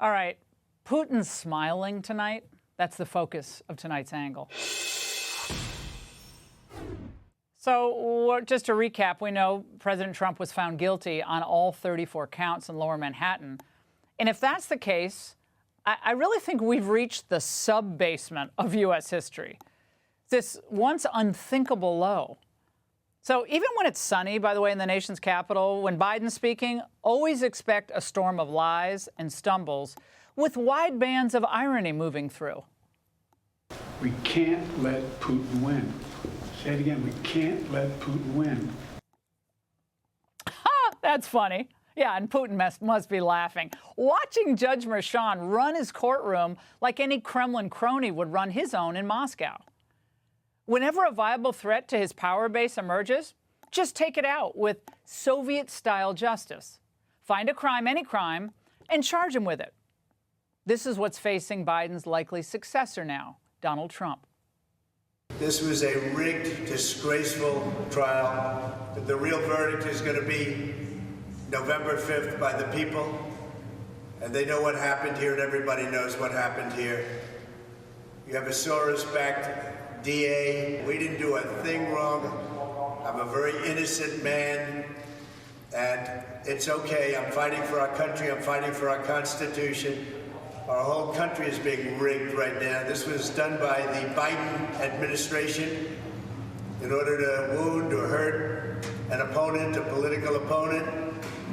All right, Putin's smiling tonight. That's the focus of tonight's angle. So just to recap, we know President Trump was found guilty on all 34 counts in Lower Manhattan. And if that's the case, I really think we've reached the sub-basement of U.S. history, this once unthinkable low. So even when it's sunny, by the way, in the nation's capital, when Biden's speaking, always expect a storm of lies and stumbles with wide bands of irony moving through. We can't let Putin win. Say it again, we can't let Putin win. Ha! That's funny. Yeah, and Putin must be laughing. Watching Judge Merchan run his courtroom like any Kremlin crony would run his own in Moscow. Whenever a viable threat to his power base emerges, just take it out with Soviet-style justice. Find a crime, any crime, and charge him with it. This is what's facing Biden's likely successor now, Donald Trump. This was a rigged, disgraceful trial. The real verdict is going to be November 5th by the people. And they know what happened here, and everybody knows what happened here. You have a Soros-backed DA. We didn't do a thing wrong. I'm a very innocent man, and it's okay. I'm fighting for our country. I'm fighting for our Constitution. Our whole country is being rigged right now. This was done by the Biden administration in order to wound or hurt an opponent, a political opponent.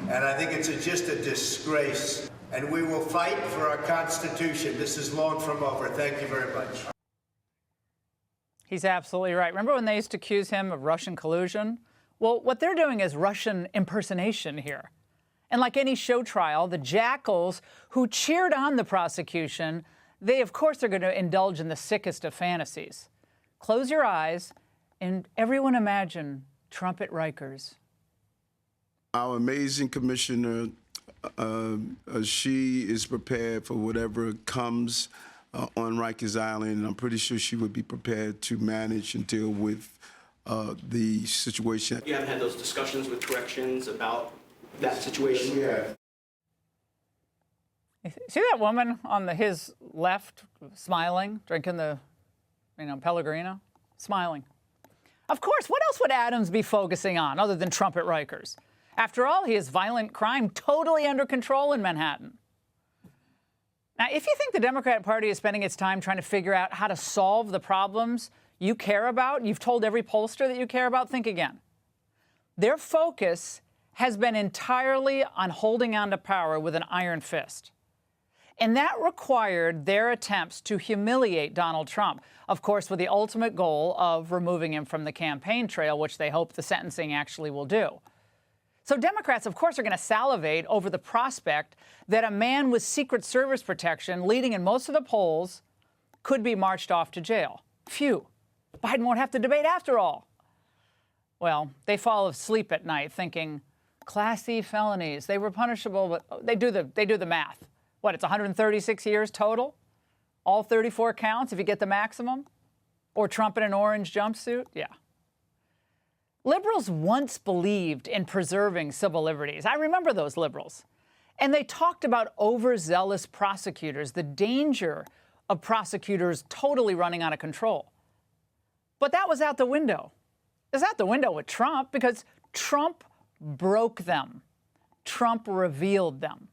And I think it's just a disgrace. And we will fight for our Constitution. This is long from over. Thank you very much. He's absolutely right. Remember when they used to accuse him of Russian collusion? Well, what they're doing is Russian impersonation here. And like any show trial, the jackals who cheered on the prosecution, they, of course, are going to indulge in the sickest of fantasies. Close your eyes and everyone imagine Trump at Rikers. Our amazing commissioner, she is prepared for whatever comes on Rikers Island, and I'm pretty sure she would be prepared to manage and deal with the situation. You haven't had those discussions with corrections about that situation? Yeah. See that woman on his left, smiling, drinking the, Pellegrino? Smiling. Of course, what else would Adams be focusing on other than Trump at Rikers? After all, he has violent crime totally under control in Manhattan. Now, if you think the Democratic Party is spending its time trying to figure out how to solve the problems you care about, you've told every pollster that you care about, think again. Their focus has been entirely on holding on to power with an iron fist. And that required their attempts to humiliate Donald Trump, of course, with the ultimate goal of removing him from the campaign trail, which they hope the sentencing actually will do. So Democrats, of course, are going to salivate over the prospect that a man with Secret Service protection leading in most of the polls could be marched off to jail. Phew. Biden won't have to debate after all. Well, they fall asleep at night thinking, classy felonies, they were punishable, but they do the math. What, it's 136 years total? All 34 counts if you get the maximum? Or Trump in an orange jumpsuit? Yeah. Liberals once believed in preserving civil liberties. I remember those liberals. And they talked about overzealous prosecutors, the danger of prosecutors totally running out of control. But that was out the window. It was out the window with Trump because Trump broke them. Trump revealed them.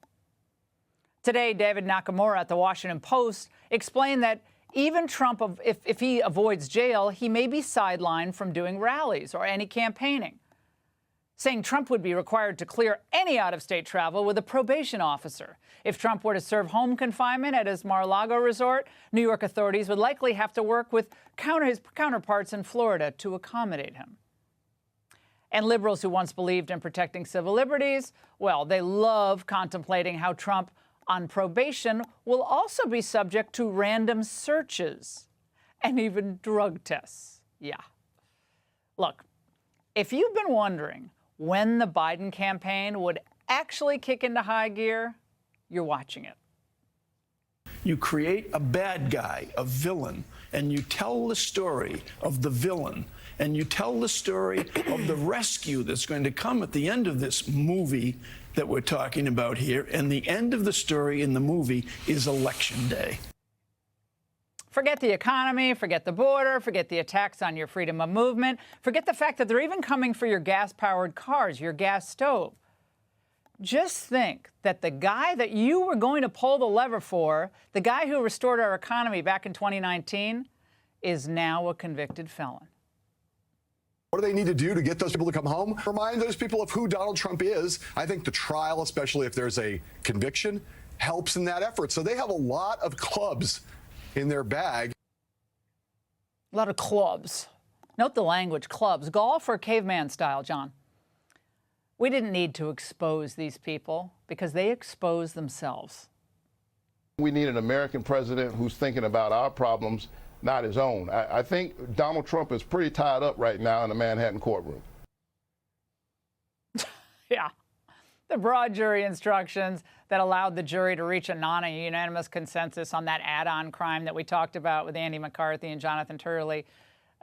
Today, David Nakamura at the Washington Post explained that even Trump, if he avoids jail, he may be sidelined from doing rallies or any campaigning, saying Trump would be required to clear any out-of-state travel with a probation officer. If Trump were to serve home confinement at his Mar-a-Lago resort, New York authorities would likely have to work with his counterparts in Florida to accommodate him. And liberals who once believed in protecting civil liberties, well, they love contemplating how Trump on probation will also be subject to random searches and even drug tests. Yeah. Look, if you've been wondering when the Biden campaign would actually kick into high gear, you're watching it. You create a bad guy, a villain, and you tell the story of the villain, and you tell the story of the rescue that's going to come at the end of this movie that we're talking about here. And the end of the story in the movie is Election Day. Forget the economy, forget the border, forget the attacks on your freedom of movement, forget the fact that they're even coming for your gas-powered cars, your gas stove. Just think that the guy that you were going to pull the lever for, the guy who restored our economy back in 2019, is now a convicted felon. What do they need to do to get those people to come home? Remind those people of who Donald Trump is. I think the trial, especially if there's a conviction, helps in that effort. So they have a lot of clubs in their bag. A lot of clubs. Note the language, clubs. Golf or caveman style, John? We didn't need to expose these people because they expose themselves. We need an American president who's thinking about our problems, not his own. I think Donald Trump is pretty tied up right now in the Manhattan courtroom. Yeah. The broad jury instructions that allowed the jury to reach a non-unanimous consensus on that add-on crime that we talked about with Andy McCarthy and Jonathan Turley.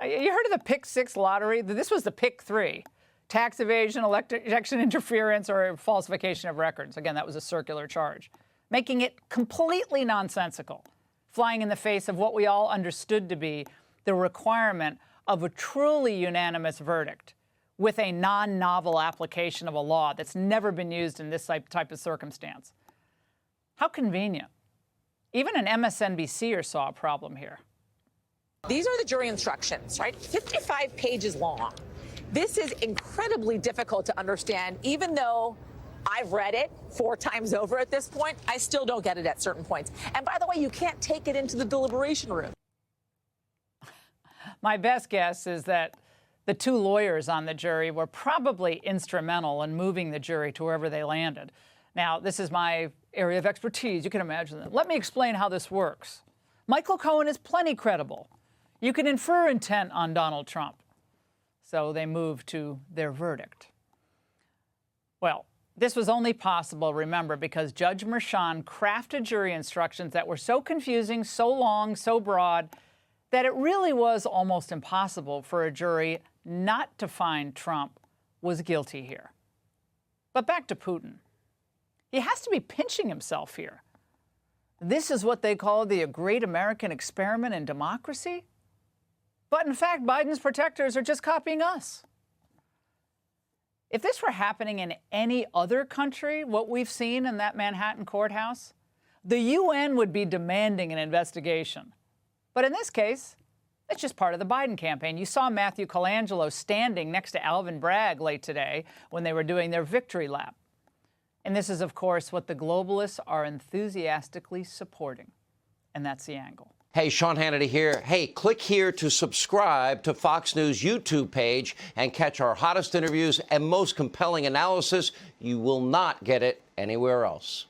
You heard of the Pick 6 lottery? This was the Pick 3. Tax evasion, election interference, or falsification of records. Again, that was a circular charge, making it completely nonsensical, flying in the face of what we all understood to be the requirement of a truly unanimous verdict with a non-novel application of a law that's never been used in this type of circumstance. How convenient. Even an MSNBCer saw a problem here. These are the jury instructions, right? 55 pages long. This is incredibly difficult to understand, even though I've read it 4 times over at this point. I still don't get it at certain points. And by the way, you can't take it into the deliberation room. My best guess is that the 2 lawyers on the jury were probably instrumental in moving the jury to wherever they landed. Now, this is my area of expertise. You can imagine that. Let me explain how this works. Michael Cohen is plenty credible. You can infer intent on Donald Trump. So they moved to their verdict. Well, this was only possible, remember, because Judge Merchan crafted jury instructions that were so confusing, so long, so broad, that it really was almost impossible for a jury not to find Trump was guilty here. But back to Putin. He has to be pinching himself here. This is what they call the great American experiment in democracy? But in fact, Biden's protectors are just copying us. If this were happening in any other country, what we've seen in that Manhattan courthouse, the UN would be demanding an investigation. But in this case, it's just part of the Biden campaign. You saw Matthew Colangelo standing next to Alvin Bragg late today when they were doing their victory lap. And this is, of course, what the globalists are enthusiastically supporting. And that's the angle. Hey, Sean Hannity here. Hey, click here to subscribe to Fox News YouTube page and catch our hottest interviews and most compelling analysis. You will not get it anywhere else.